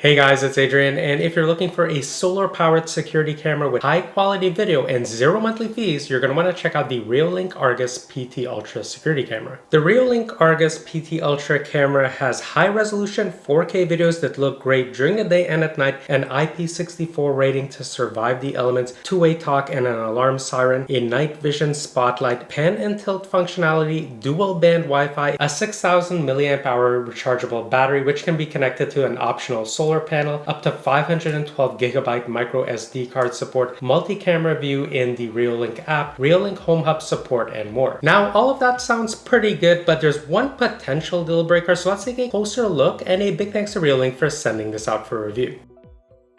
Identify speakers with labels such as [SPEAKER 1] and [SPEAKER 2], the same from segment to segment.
[SPEAKER 1] Hey guys, it's Adrian, and if you're looking for a solar-powered security camera with high-quality video and zero monthly fees, you're going to want to check out the Reolink Argus PT Ultra security camera. The Reolink Argus PT Ultra camera has high-resolution 4K videos that look great during the day and at night, an IP64 rating to survive the elements, two-way talk and an alarm siren, a night vision spotlight, pan and tilt functionality, dual-band Wi-Fi, a 6,000 mAh rechargeable battery which can be connected to an optional solar panel, up to 512 gigabyte microSD card support, multi-camera view in the Reolink app, Reolink Home Hub support, and more. Now, all of that sounds pretty good, but there's one potential deal breaker, so let's take a closer look, and a big thanks to Reolink for sending this out for review.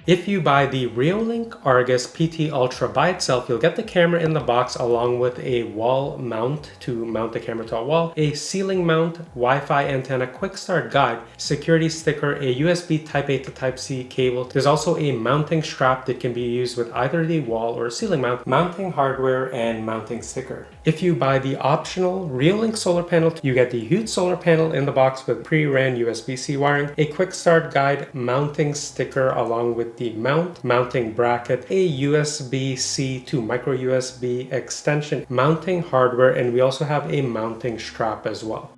[SPEAKER 1] If you buy the Reolink Argus PT Ultra by itself, you'll get the camera in the box along with a wall mount to mount the camera to a wall, a ceiling mount, Wi-Fi antenna, quick start guide, security sticker, a USB Type-A to Type-C cable. There's also a mounting strap that can be used with either the wall or ceiling mount, mounting hardware, and mounting sticker. If you buy the optional Reolink solar panel, you get the huge solar panel in the box with pre-ran USB-C wiring, a quick start guide, mounting sticker along with the mounting bracket, a USB-C to micro USB extension, mounting hardware, and we also have a mounting strap as well.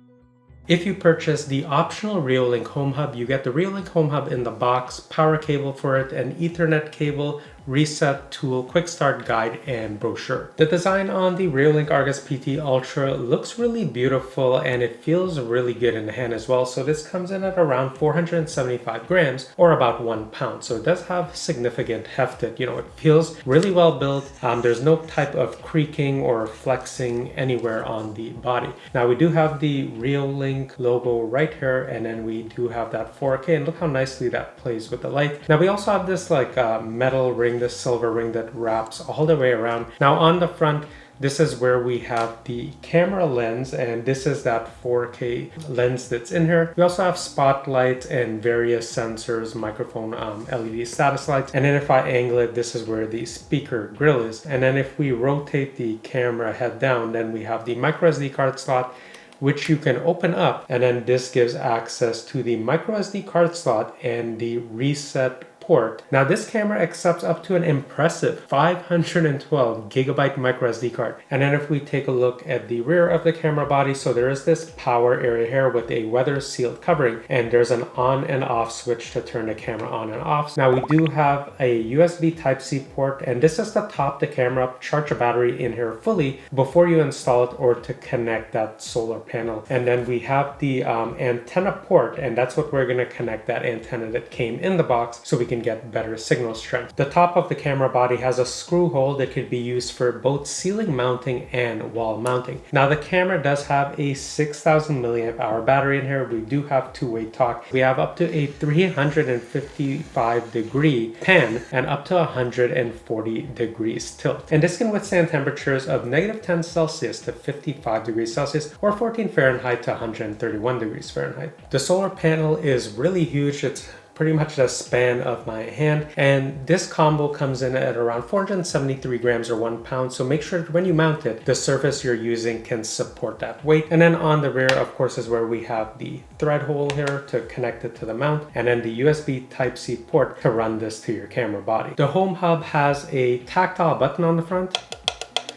[SPEAKER 1] If you purchase the optional Reolink Home Hub, you get the Reolink Home Hub in the box, power cable for it, an Ethernet cable, reset tool, quick start guide, and brochure. The design on the Reolink Argus PT Ultra looks really beautiful and it feels really good in the hand as well. So this comes in at around 475 grams or about 1 pound. So it does have significant heft. It feels really well built. There's no type of creaking or flexing anywhere on the body. Now we do have the Reolink logo right here, and then we do have that 4K, and look how nicely that plays with the light. Now we also have this metal ring, this silver ring that wraps all the way around. Now on the front, this is where we have the camera lens, and this is that 4K lens that's in here. We also have spotlights and various sensors, microphone, LED status lights. And then if I angle it, this is where the speaker grill is. And then if we rotate the camera head down, then we have the microSD card slot, which you can open up, and then this gives access to the microSD card slot and the reset port. Now this camera accepts up to an impressive 512 gigabyte microSD card. And then if we take a look at the rear of the camera body, so there is this power area here with a weather sealed covering, and there's an on and off switch to turn the camera on and off. Now we do have a USB Type-C port, and this is to top the camera up, charge a battery in here fully before you install it or to connect that solar panel. And then we have the antenna port, and that's what we're going to connect that antenna that came in the box so we can get better signal strength. The top of the camera body has a screw hole that could be used for both ceiling mounting and wall mounting. Now the camera does have a 6,000 mAh battery in here. We do have two-way talk. We have up to a 355 degree pan and up to 140 degrees tilt. And this can withstand temperatures of -10 Celsius to 55 degrees Celsius or 14 Fahrenheit to 131 degrees Fahrenheit. The solar panel is really huge. It's pretty much the span of my hand, and this combo comes in at around 473 grams or 1 pound. So make sure that when you mount it, the surface you're using can support that weight. And then on the rear, of course, is where we have the thread hole here to connect it to the mount, and then the USB Type-C port to run this to your camera body. The Home Hub has a tactile button on the front,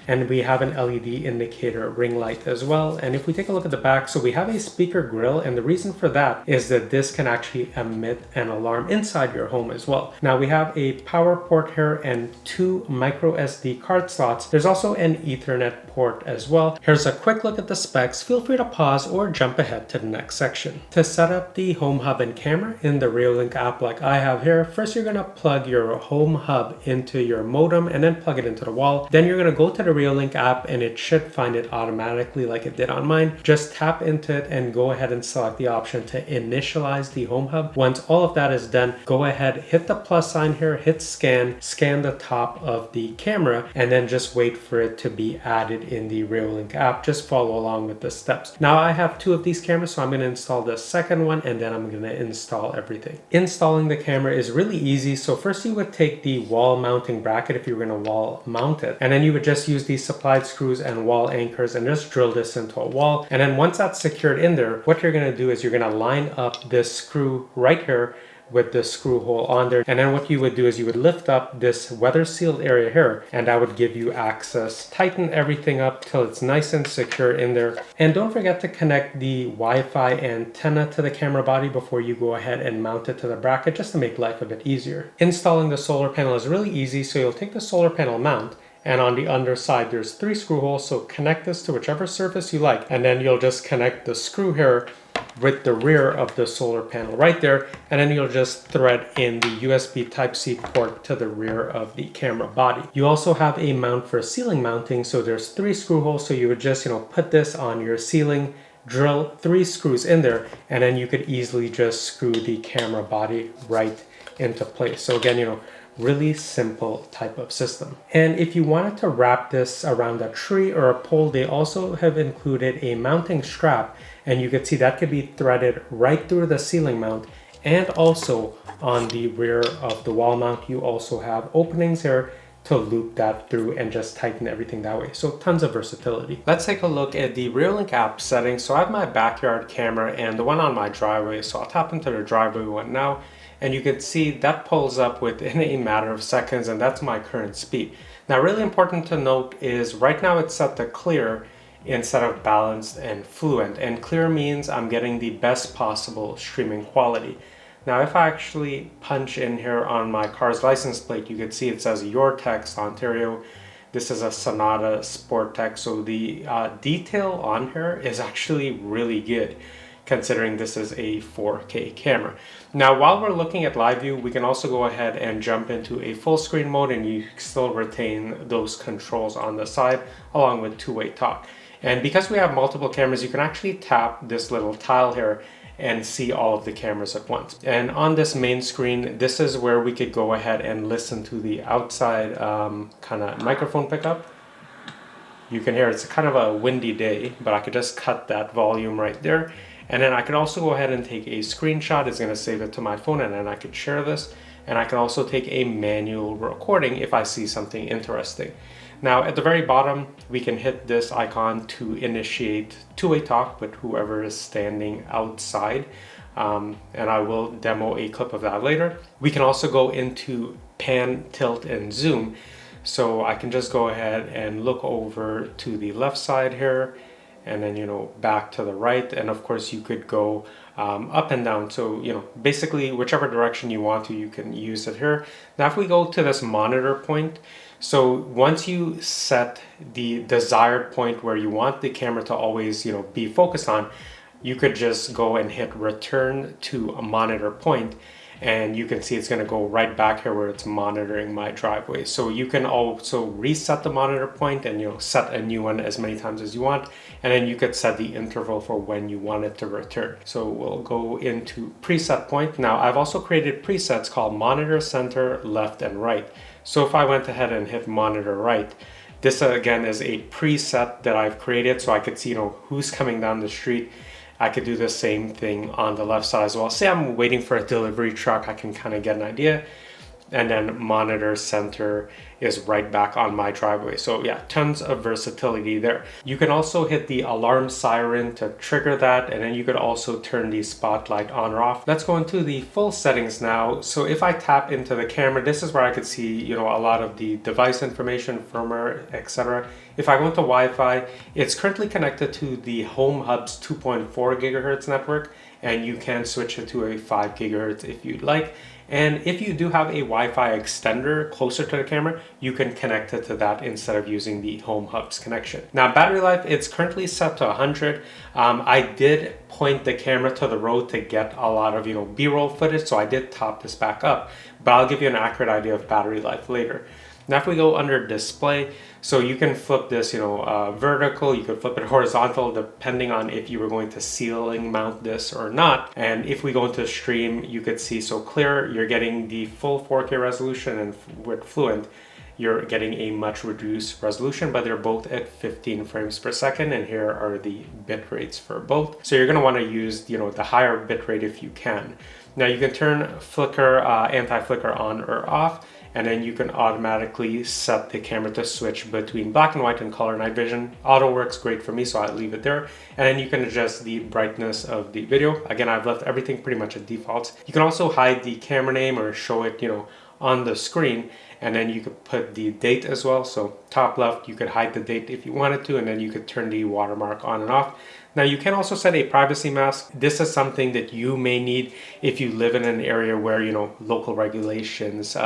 [SPEAKER 1] and we have an LED indicator ring light as well. And if we take a look at the back, so we have a speaker grill, and the reason for that is that this can actually emit an alarm inside your home as well. Now we have a power port here and 2 microSD card slots. There's also an Ethernet port as well. Here's a quick look at the specs. Feel free to pause or jump ahead to the next section. To set up the Home Hub and camera in the Reolink app like I have here, first you're gonna plug your Home Hub into your modem and then plug it into the wall. Then you're gonna go to the Reolink app, and it should find it automatically like it did on mine. Just tap into it and go ahead and select the option to initialize the Home Hub. Once all of that is done, go ahead, hit the plus sign here, hit scan the top of the camera, and then just wait for it to be added in the Reolink app. Just follow along with the steps. Now I have 2 of these cameras, so I'm going to install the second one, and then I'm going to install everything. Installing the camera is really easy. So first you would take the wall mounting bracket if you were going to wall mount it, and then you would just use these supplied screws and wall anchors and just drill this into a wall. And then once that's secured in there, what you're going to do is you're going to line up this screw right here with the screw hole on there. And then what you would do is you would lift up this weather sealed area here, and that would give you access. Tighten everything up till it's nice and secure in there. And don't forget to connect the Wi-Fi antenna to the camera body before you go ahead and mount it to the bracket, just to make life a bit easier. Installing the solar panel is really easy. So you'll take the solar panel mount, and on the underside there's 3 screw holes, so connect this to whichever surface you like, and then you'll just connect the screw here with the rear of the solar panel right there, and then you'll just thread in the USB Type-C port to the rear of the camera body. You also have a mount for ceiling mounting, so there's 3 screw holes, so you would just put this on your ceiling, drill 3 screws in there, and then you could easily just screw the camera body right into place. So again, really simple type of system. And if you wanted to wrap this around a tree or a pole, they also have included a mounting strap, and you can see that could be threaded right through the ceiling mount, and also on the rear of the wall mount you also have openings here to loop that through and just tighten everything that way. So tons of versatility. Let's take a look at the Reolink App Settings. So I have my backyard camera and the one on my driveway, so I'll tap into the driveway one now. And you can see that pulls up within a matter of seconds, and that's my current speed. Now, really important to note is right now it's set to clear instead of balanced and fluent. And clear means I'm getting the best possible streaming quality. Now, if I actually punch in here on my car's license plate, you can see it says Your Text Ontario. This is a Sonata Sport Tech, so the detail on here is actually really good, considering this is a 4K camera. Now, while we're looking at live view, we can also go ahead and jump into a full screen mode, and you still retain those controls on the side along with two-way talk. And because we have multiple cameras, you can actually tap this little tile here and see all of the cameras at once. And on this main screen, this is where we could go ahead and listen to the outside kind of microphone pickup. You can hear it's kind of a windy day, but I could just cut that volume right there. And then I could also go ahead and take a screenshot. It's going to save it to my phone, and then I could share this. And I can also take a manual recording if I see something interesting. Now, at the very bottom, we can hit this icon to initiate two-way talk with whoever is standing outside. And I will demo a clip of that later. We can also go into pan, tilt, and zoom. So I can just go ahead and look over to the left side here, and then, back to the right. And of course you could go up and down. So, basically whichever direction you want to, you can use it here. Now, if we go to this monitor point, so once you set the desired point where you want the camera to always, be focused on, you could just go and hit return to a monitor point. And you can see it's going to go right back here where it's monitoring my driveway. So you can also reset the monitor point and set a new one as many times as you want. And then you could set the interval for when you want it to return. So we'll go into preset point. Now, I've also created presets called monitor, center, left, and right. So if I went ahead and hit monitor right, this again is a preset that I've created so I could see who's coming down the street. I could do the same thing on the left side as well. Say I'm waiting for a delivery truck, I can kind of get an idea. And then monitor center is right back on my driveway. So yeah, tons of versatility there. You can also hit the alarm siren to trigger that, and then you could also turn the spotlight on or off. Let's go into the full settings now. So if I tap into the camera, this is where I could see, a lot of the device information, firmware, etc. If I go into Wi-Fi, it's currently connected to the Home Hub's 2.4 gigahertz network, and you can switch it to a 5 gigahertz if you'd like. And if you do have a Wi-Fi extender closer to the camera, you can connect it to that instead of using the Home Hub's connection. Now, battery life, it's currently set to 100. I did point the camera to the road to get a lot of, B-roll footage, so I did top this back up, but I'll give you an accurate idea of battery life later. Now, if we go under display, so you can flip this, vertical, you could flip it horizontal, depending on if you were going to ceiling mount this or not. And if we go into stream, you could see, so clear, you're getting the full 4K resolution, and with fluent, you're getting a much reduced resolution, but they're both at 15 frames per second. And here are the bit rates for both. So you're gonna wanna use, the higher bit rate if you can. Now you can turn flicker, anti-flicker on or off, and then you can automatically set the camera to switch between black and white and color night vision. Auto works great for me, so I leave it there. And then you can adjust the brightness of the video. Again, I've left everything pretty much at default. You can also hide the camera name or show it, on the screen, and then you could put the date as well. So top left, you could hide the date if you wanted to, and then you could turn the watermark on and off. Now you can also set a privacy mask. This is something that you may need if you live in an area where, local regulations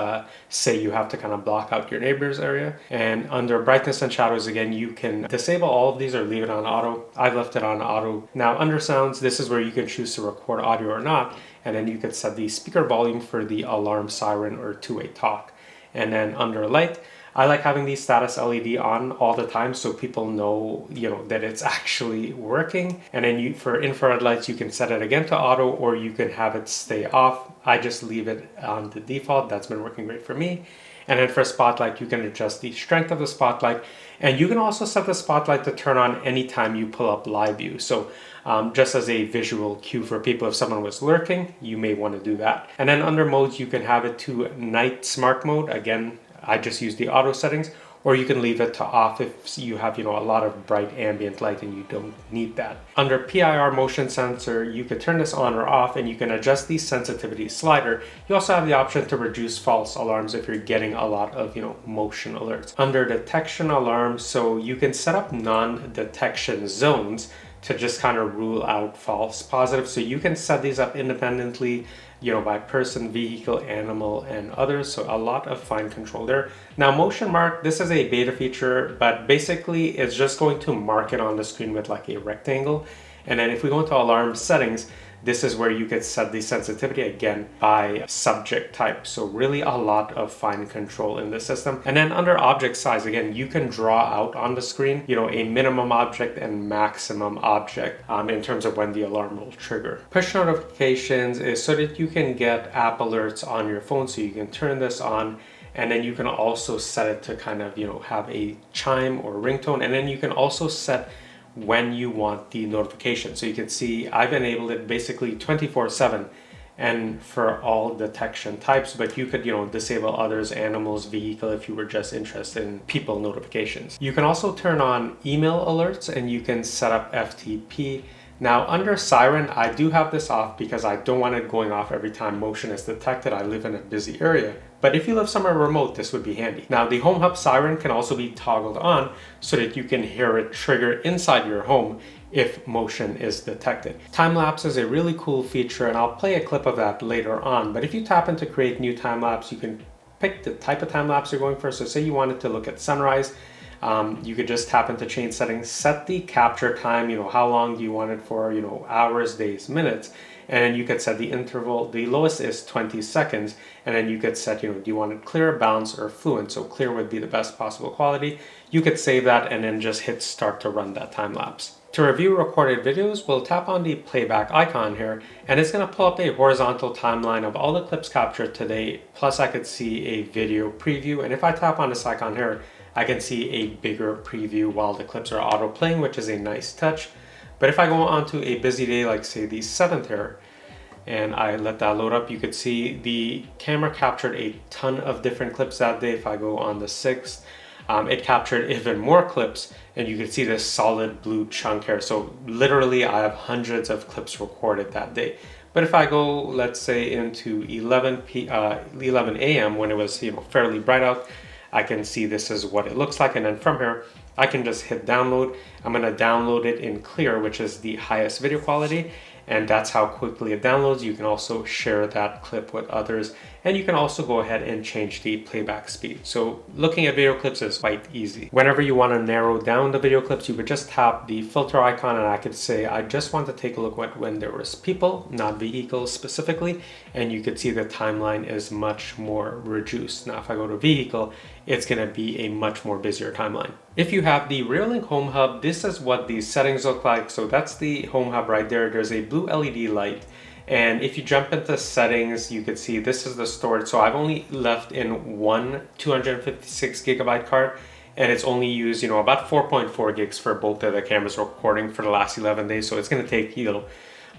[SPEAKER 1] say you have to kind of block out your neighbor's area. And under brightness and shadows, again, you can disable all of these or leave it on auto. I've left it on auto. Now under sounds, this is where you can choose to record audio or not. And then you could set the speaker volume for the alarm, siren, or two-way talk. And then under light, I like having the status LED on all the time so people know, that it's actually working. And then for infrared lights, you can set it again to auto, or you can have it stay off. I just leave it on the default. That's been working great for me. And then for spotlight, you can adjust the strength of the spotlight. And you can also set the spotlight to turn on anytime you pull up live view. So just as a visual cue for people, if someone was lurking, you may want to do that. And then under modes, you can have it to night smart mode. Again, I just use the auto settings, or you can leave it to off if you have, a lot of bright ambient light and you don't need that. Under PIR motion sensor, you could turn this on or off, and you can adjust the sensitivity slider. You also have the option to reduce false alarms if you're getting a lot of, motion alerts. Under detection alarms, so you can set up non-detection zones to just kind of rule out false positives. So you can set these up independently, by person, vehicle, animal, and others. So a lot of fine control there. Now motion mark, this is a beta feature, but basically it's just going to mark it on the screen with like a rectangle. And then if we go into alarm settings, this is where you could set the sensitivity again by subject type. So really a lot of fine control in the system. And then under object size, again, you can draw out on the screen, a minimum object and maximum object in terms of when the alarm will trigger. Push notifications is so that you can get app alerts on your phone. So you can turn this on, and then you can also set it to kind of, have a chime or ringtone. And then you can also set when you want the notification. So you can see I've enabled it basically 24/7 and for all detection types, but you could, disable others, animals, vehicle, if you were just interested in people notifications. You can also turn on email alerts, and you can set up FTP. Now under siren, I do have this off because I don't want it going off every time motion is detected. I live in a busy area. But if you live somewhere remote, this would be handy. Now the home hub siren can also be toggled on so that you can hear it trigger inside your home if motion is detected. Timelapse is a really cool feature, and I'll play a clip of that later on. But if you tap into create new timelapse, you can pick the type of timelapse you're going for. So say you wanted to look at sunrise, you could just tap into change settings, set the capture time, how long do you want it for, hours, days, minutes, and then you could set the interval. The lowest is 20 seconds, and then you could set, do you want it clear, bounce, or fluent? So clear would be the best possible quality. You could save that and then just hit start to run that time lapse. To review recorded videos, we'll tap on the playback icon here, and it's going to pull up a horizontal timeline of all the clips captured today, plus I could see a video preview. And if I tap on this icon here, I can see a bigger preview while the clips are auto playing, which is a nice touch. But if I go on to a busy day, like say the 7th here, and I let that load up, you could see the camera captured a ton of different clips that day. If I go on the 6th, it captured even more clips, and you can see this solid blue chunk here. So literally I have hundreds of clips recorded that day. But if I go, let's say into 11 a.m. when it was fairly bright out, I can see this is what it looks like. And then from here, I can just hit download. I'm going to download it in clear, which is the highest video quality. And that's how quickly it downloads. You can also share that clip with others. And you can also go ahead and change the playback speed. So looking at video clips is quite easy. Whenever you want to narrow down the video clips, you would just tap the filter icon, and I could say, I just want to take a look at when there was people, not vehicles specifically. And you could see the timeline is much more reduced. Now, if I go to vehicle, it's going to be a much more busier timeline. If you have the Reolink Home Hub, this is what these settings look like. So that's the Home Hub right there. There's a blue LED light. And if you jump into settings, you can see this is the storage. So I've only left in one 256 gigabyte card, and it's only used, about 4.4 gigs for both of the cameras recording for the last 11 days. So it's going to take,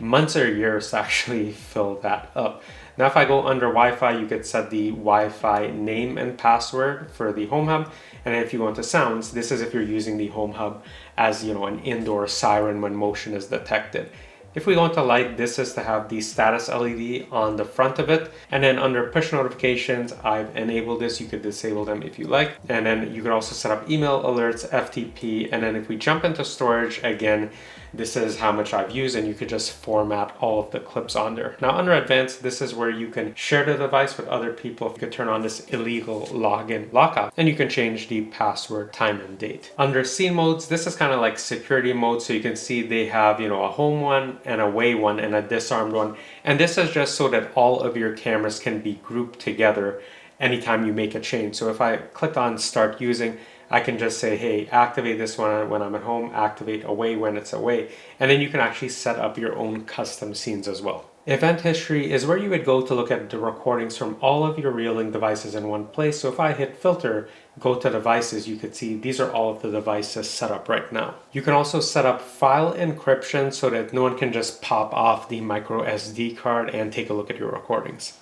[SPEAKER 1] months or years to actually fill that up. Now, if I go under Wi-Fi, you could set the Wi-Fi name and password for the home hub. And if you go into sounds, this is if you're using the home hub as, you know, an indoor siren when motion is detected. If we go into light, this is to have the status LED on the front of it. And then under push notifications, I've enabled this. You could disable them if you like. And then you could also set up email alerts, FTP. And then if we jump into storage, again, this is how much I've used, and you could just format all of the clips on there. Now under advanced, this is where you can share the device with other people. You could turn on this illegal login lockout, and you can change the password, time and date. Under scene modes, this is kind of like security mode. So you can see they have, you know, a home one and away one and a disarmed one. And this is just so that all of your cameras can be grouped together anytime you make a change. So if I click on start using, I can just say, hey, activate this one when I'm at home, activate away when it's away. And then you can actually set up your own custom scenes as well. Event history is where you would go to look at the recordings from all of your Reolink devices in one place. So if I hit filter, go to devices, you could see these are all of the devices set up right now. You can also set up file encryption so that no one can just pop off the microSD card and take a look at your recordings.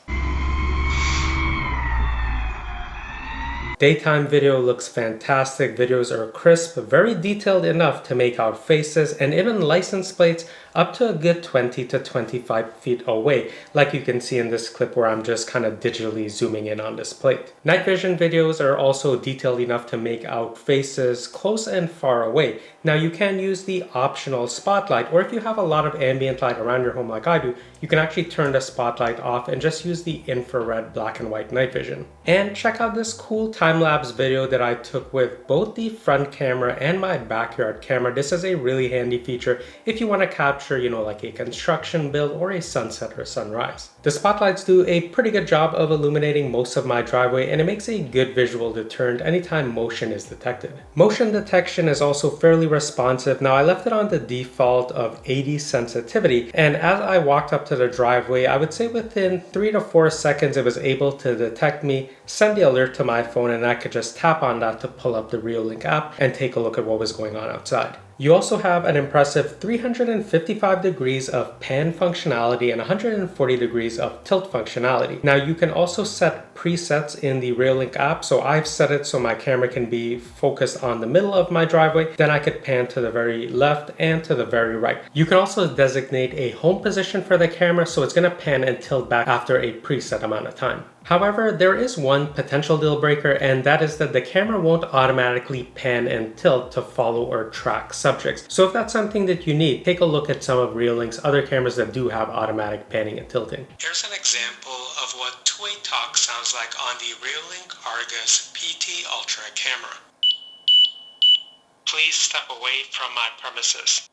[SPEAKER 1] Daytime video looks fantastic. Videos are crisp, very detailed enough to make out faces and even license plates up to a good 20 to 25 feet away, like you can see in this clip where I'm just kind of digitally zooming in on this plate. Night vision videos are also detailed enough to make out faces close and far away. Now you can use the optional spotlight, or if you have a lot of ambient light around your home like I do, you can actually turn the spotlight off and just use the infrared black and white night vision. And check out this cool time-lapse video that I took with both the front camera and my backyard camera. This is a really handy feature if you want to capture, you know, like a construction build or a sunset or sunrise. The spotlights do a pretty good job of illuminating most of my driveway, and it makes a good visual deterrent anytime motion is detected. Motion detection is also fairly responsive. Now I left it on the default of 80 sensitivity, and as I walked up to the driveway, I would say within 3 to 4 seconds it was able to detect me, send the alert to my phone, and I could just tap on that to pull up the Reolink app and take a look at what was going on outside. You also have an impressive 355 degrees of pan functionality and 140 degrees of tilt functionality. Now you can also set presets in the Reolink app. So I've set it so my camera can be focused on the middle of my driveway. Then I could pan to the very left and to the very right. You can also designate a home position for the camera, so it's going to pan and tilt back after a preset amount of time. However, there is one potential deal breaker, and that is that the camera won't automatically pan and tilt to follow or track subjects. So if that's something that you need, take a look at some of Reolink's other cameras that do have automatic panning and tilting. Here's an example of what two-way talk sounds like on the Reolink Argus PT Ultra camera. Please step away from my premises.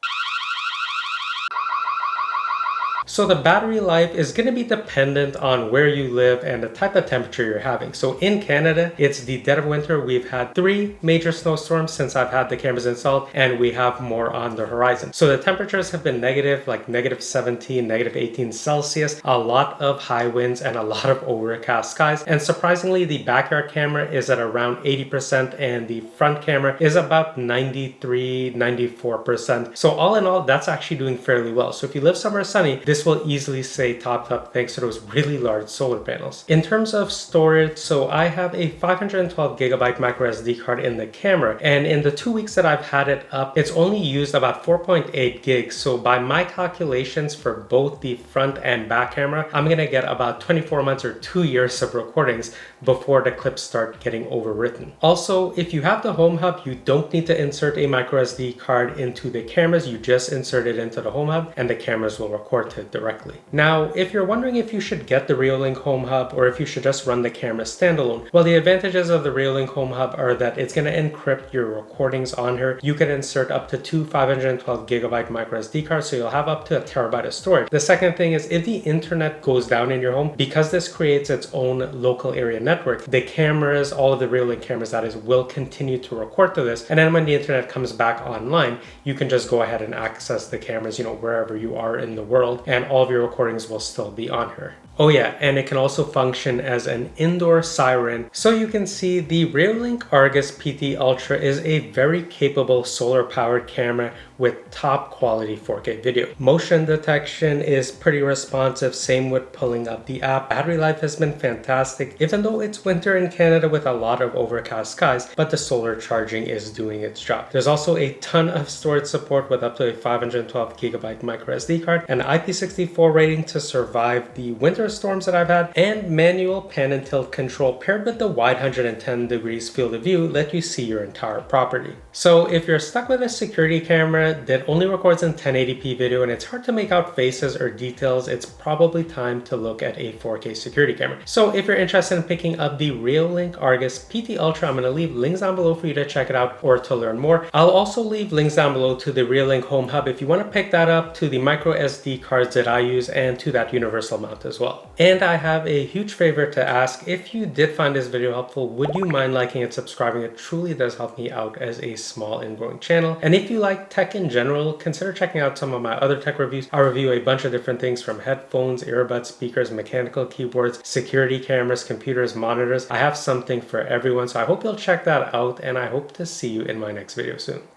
[SPEAKER 1] So the battery life is going to be dependent on where you live and the type of temperature you're having. So in Canada, it's the dead of winter. We've had 3 major snowstorms since I've had the cameras installed, and we have more on the horizon. So the temperatures have been negative, like -17, -18 Celsius, a lot of high winds and a lot of overcast skies. And surprisingly, the backyard camera is at around 80% and the front camera is about 93, 94%. So all in all, that's actually doing fairly well. So if you live somewhere sunny, this will easily stay topped up thanks to those really large solar panels. In terms of storage, so I have a 512 gigabyte microSD card in the camera, and in the 2 weeks that I've had it up, it's only used about 4.8 gigs. So by my calculations for both the front and back camera, I'm gonna get about 24 months or 2 years of recordings before the clips start getting overwritten. Also, if you have the home hub, you don't need to insert a microSD card into the cameras. You just insert it into the home hub and the cameras will record to it directly. Now, if you're wondering if you should get the Reolink Home Hub or if you should just run the camera standalone, well, the advantages of the Reolink Home Hub are that it's going to encrypt your recordings on here. You can insert up to 2 512 gigabyte microSD cards, so you'll have up to 1 terabyte of storage. The second thing is, if the internet goes down in your home, because this creates its own local area network, the cameras, all of the Reolink cameras that is, will continue to record to this. And then when the internet comes back online, you can just go ahead and access the cameras, you know, wherever you are in the world, and all of your recordings will still be on here. Oh yeah, and it can also function as an indoor siren. So you can see the Reolink Argus PT Ultra is a very capable solar powered camera with top quality 4K video. Motion detection is pretty responsive, same with pulling up the app. Battery life has been fantastic, even though it's winter in Canada with a lot of overcast skies, but the solar charging is doing its job. There's also a ton of storage support with up to a 512GB microSD card, an IP64 rating to survive the winter storms that I've had, and manual pan and tilt control paired with the wide 110 degrees field of view let you see your entire property. So if you're stuck with a security camera that only records in 1080p video and it's hard to make out faces or details, it's probably time to look at a 4K security camera. So if you're interested in picking up the Reolink Argus PT Ultra, I'm going to leave links down below for you to check it out or to learn more. I'll also leave links down below to the Reolink Home Hub if you want to pick that up, to the microSD cards that I use, and to that universal mount as well. And I have a huge favor to ask. If you did find this video helpful, would you mind liking and subscribing? It truly does help me out as a small and growing channel. And if you like tech in general, consider checking out some of my other tech reviews. I review a bunch of different things from headphones, earbuds, speakers, mechanical keyboards, security cameras, computers, monitors. I have something for everyone, so I hope you'll check that out, and I hope to see you in my next video soon.